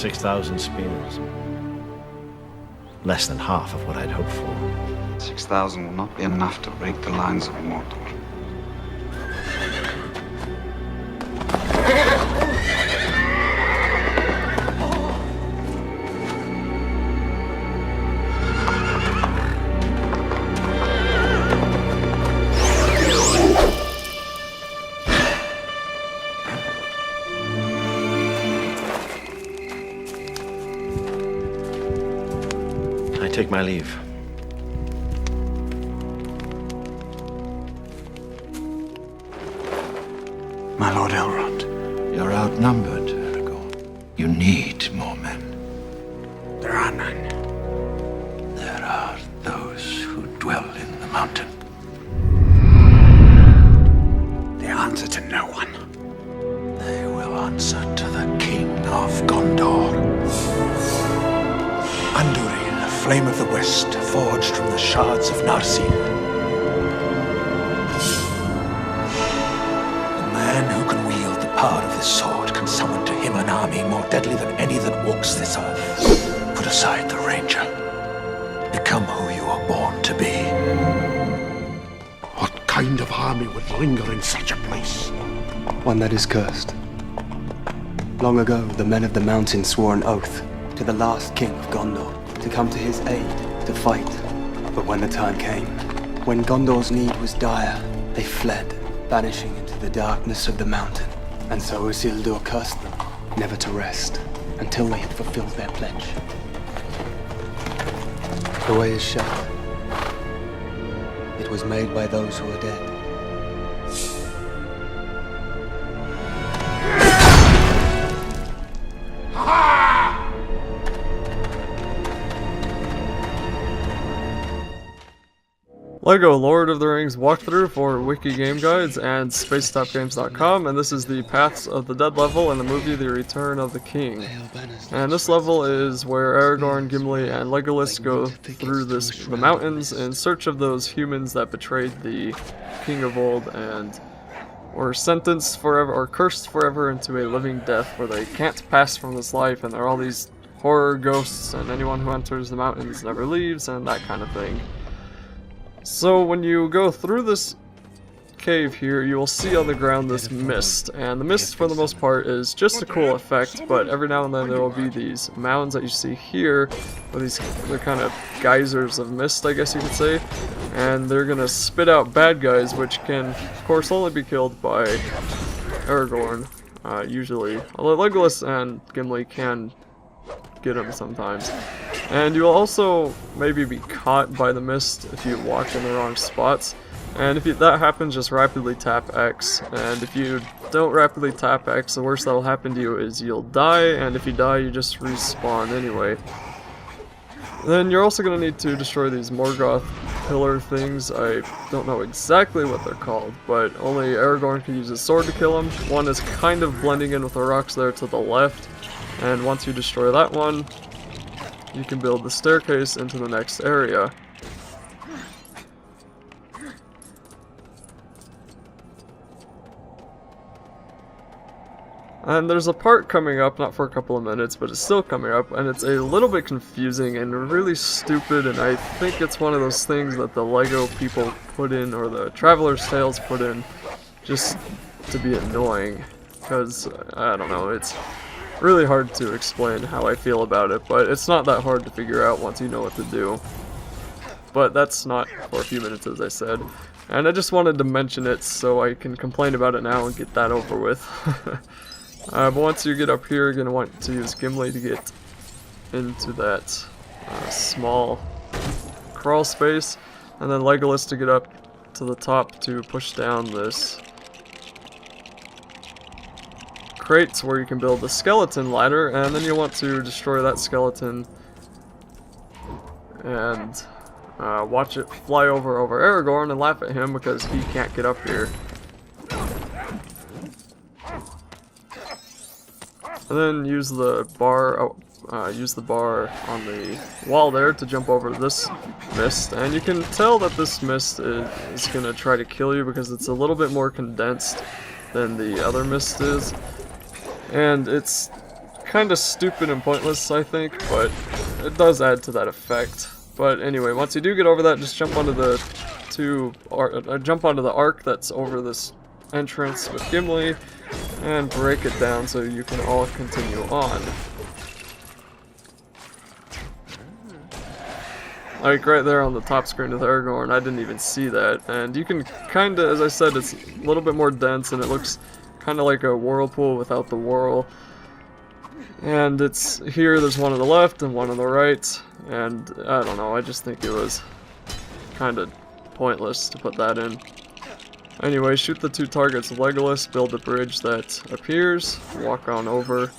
6,000 spears. Less than half of what I'd hoped for. 6,000 will not be enough to break the lines of Mordor. I take my leave. My Lord Elrond. You're outnumbered, Aragorn. You need more men. There are none. There are those who dwell in the mountain. They answer to no one. They will answer to the King of Gondor. Andúril, the flame of the west, forged from the shards of Narsil. The man who can wield the power of this sword can summon to him an army more deadly than any that walks this earth. Put aside the ranger. Become who you are born to be. What kind of army would linger in such a place? One that is cursed. Long ago, the men of the mountain swore an oath to the last king of Gondor to come to his aid, to fight. But when the time came, when Gondor's need was dire, they fled, vanishing into the darkness of the mountain. And so Isildur cursed them, never to rest, until they had fulfilled their pledge. The way is shut. It was made by those who are dead. LEGO Lord of the Rings walkthrough for Wiki Game Guides and Spacetopgames.com, and this is the Paths of the Dead level in the movie The Return of the King. And this level is where Aragorn, Gimli, and Legolas go through the mountains in search of those humans that betrayed the King of Old and were sentenced forever or cursed forever into a living death where they can't pass from this life, and there are all these horror ghosts, and anyone who enters the mountains never leaves, and that kind of thing. So when you go through this cave here, you will see on the ground this mist, and the mist for the most part is just a cool effect, but every now and then there will be these mounds that you see here, or they're kind of geysers of mist, I guess you could say, and they're gonna spit out bad guys, which can of course only be killed by Aragorn, usually, although Legolas and Gimli can get them sometimes. And you'll also maybe be caught by the mist if you walk in the wrong spots. And if that happens, just rapidly tap X. And if you don't rapidly tap X, the worst that'll happen to you is you'll die, and if you die, you just respawn anyway. Then you're also going to need to destroy these Morgoth pillar things. I don't know exactly what they're called, but only Aragorn can use his sword to kill them. One is kind of blending in with the rocks there to the left, and once you destroy that one, you can build the staircase into the next area. And there's a part coming up, not for a couple of minutes, but it's still coming up, and it's a little bit confusing and really stupid, and I think it's one of those things that the LEGO people put in, or the Traveler's Tales put in, just to be annoying, because, I don't know, it's really hard to explain how I feel about it, but it's not that hard to figure out once you know what to do. But that's not for a few minutes, as I said. And I just wanted to mention it so I can complain about it now and get that over with. But once you get up here, you're going to want to use Gimli to get into that small crawl space, and then Legolas to get up to the top to push down this crates where you can build the skeleton ladder, and then you want to destroy that skeleton and watch it fly over Aragorn and laugh at him because he can't get up here. And then use the bar on the wall there to jump over this mist, and you can tell that this mist is gonna try to kill you because it's a little bit more condensed than the other mist is. And it's kind of stupid and pointless, I think, but it does add to that effect. But anyway, once you do get over that, just jump onto the arc that's over this entrance with Gimli, and break it down so you can all continue on. Like right there on the top screen with Aragorn, I didn't even see that, and you can kind of, as I said, it's a little bit more dense, and it looks kind of like a whirlpool without the whirl. And it's here, there's one on the left and one on the right, and I don't know, I just think it was kind of pointless to put that in. Anyway, shoot the 2 targets of Legolas, build a bridge that appears, walk on over,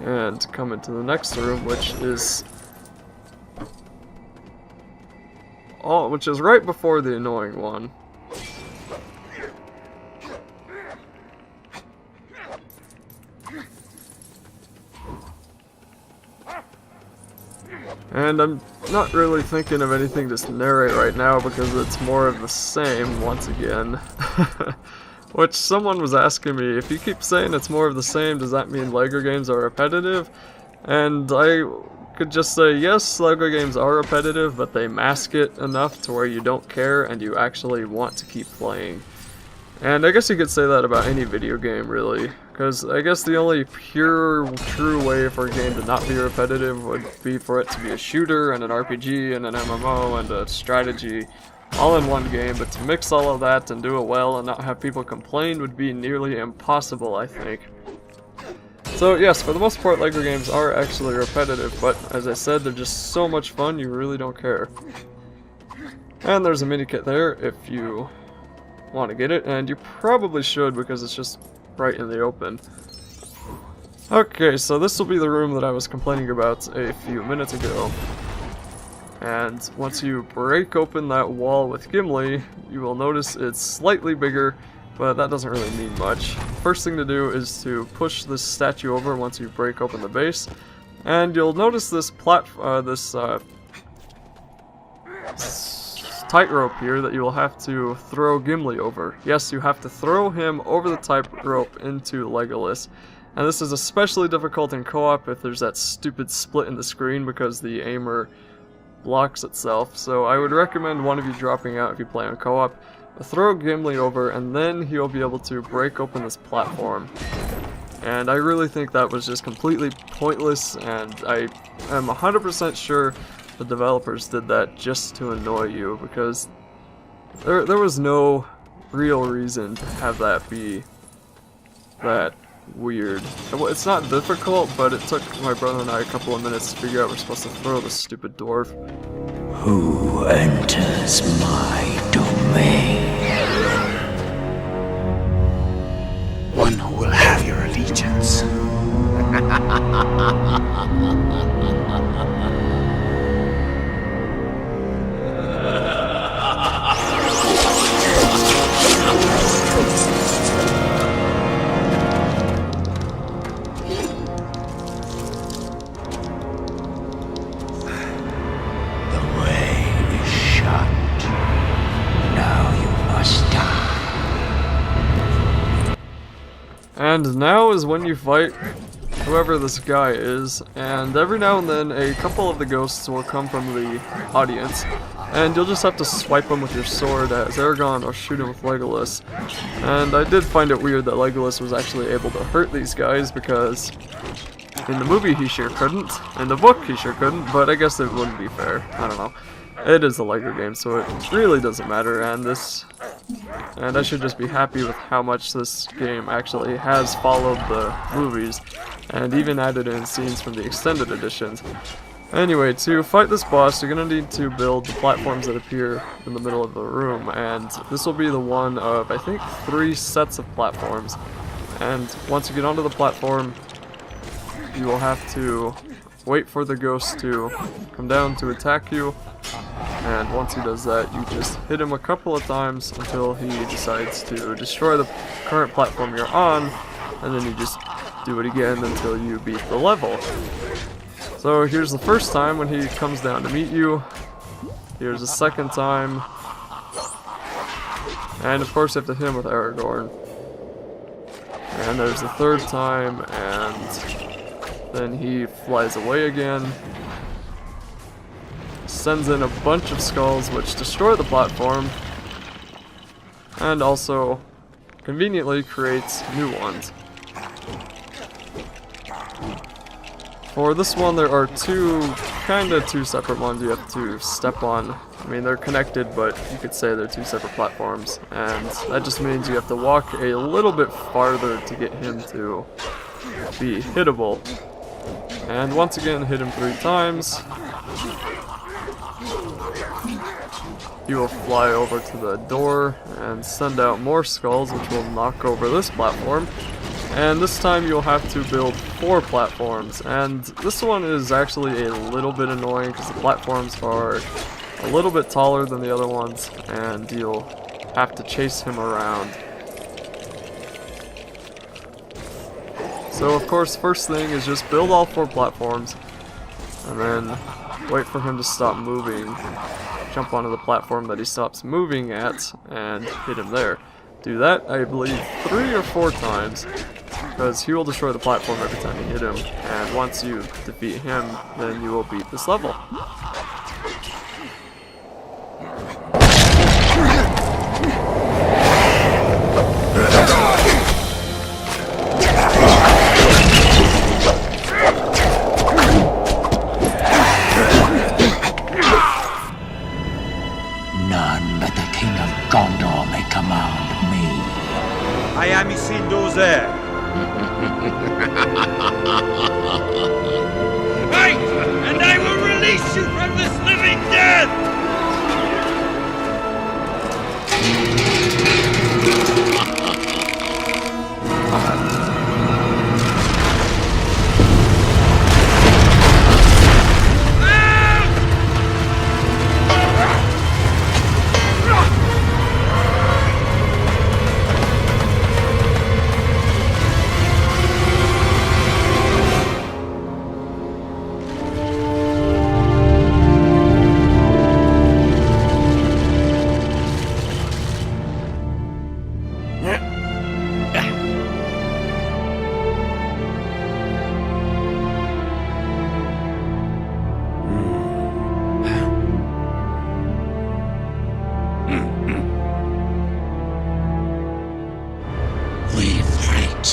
and come into the next room, which is right before the annoying one. And I'm not really thinking of anything to narrate right now because it's more of the same once again. Which someone was asking me, if you keep saying it's more of the same, does that mean LEGO games are repetitive? And I could just say, yes, LEGO games are repetitive, but they mask it enough to where you don't care and you actually want to keep playing. And I guess you could say that about any video game, really. Because I guess the only pure, true way for a game to not be repetitive would be for it to be a shooter and an RPG and an MMO and a strategy all in one game, but to mix all of that and do it well and not have people complain would be nearly impossible, I think. So yes, for the most part, LEGO games are actually repetitive, but as I said, they're just so much fun you really don't care. And there's a mini kit there if you want to get it, and you probably should because it's just right in the open. Okay, so this will be the room that I was complaining about a few minutes ago. And once you break open that wall with Gimli, you will notice it's slightly bigger, but that doesn't really mean much. First thing to do is to push this statue over once you break open the base, and you'll notice this tightrope here that you will have to throw Gimli over. Yes, you have to throw him over the tightrope into Legolas. And this is especially difficult in co-op if there's that stupid split in the screen because the aimer blocks itself. So I would recommend one of you dropping out if you play on co-op. Throw Gimli over and then he'll be able to break open this platform. And I really think that was just completely pointless, and I am 100% sure the developers did that just to annoy you, because there was no real reason to have that be that weird. It's not difficult, but it took my brother and I a couple of minutes to figure out we're supposed to throw this stupid dwarf. Who enters my domain? One who will have your allegiance. And now is when you fight whoever this guy is, and every now and then a couple of the ghosts will come from the audience, and you'll just have to swipe them with your sword as Aragorn or shoot him with Legolas. And I did find it weird that Legolas was actually able to hurt these guys, because in the movie he sure couldn't, in the book he sure couldn't, but I guess it wouldn't be fair. I don't know. It is a LEGO game, so it really doesn't matter, and I should just be happy with how much this game actually has followed the movies, and even added in scenes from the extended editions. Anyway, to fight this boss, you're going to need to build the platforms that appear in the middle of the room, and this will be the one of, I think, 3 sets of platforms. And once you get onto the platform, you will have to wait for the ghost to come down to attack you. And once he does that, you just hit him a couple of times until he decides to destroy the current platform you're on, and then you just do it again until you beat the level. So here's the first time when he comes down to meet you. Here's the second time. And of course you have to hit him with Aragorn. And there's the third time, and Then he flies away again, sends in a bunch of skulls which destroy the platform, and also conveniently creates new ones. For this one, there are two separate ones you have to step on. I mean, they're connected, but you could say they're two separate platforms, and that just means you have to walk a little bit farther to get him to be hittable. And once again, hit him 3 times. He will fly over to the door and send out more skulls, which will knock over this platform. And this time you'll have to build 4 platforms. And this one is actually a little bit annoying because the platforms are a little bit taller than the other ones, and you'll have to chase him around. So of course, first thing is just build all 4 platforms, and then wait for him to stop moving. Jump onto the platform that he stops moving at, and hit him there. Do that, I believe, 3 or 4 times, because he will destroy the platform every time you hit him, and once you defeat him, then you will beat this level. None but the King of Gondor may command me. I am Isildur. Right, and I will release you from this living death. We fight.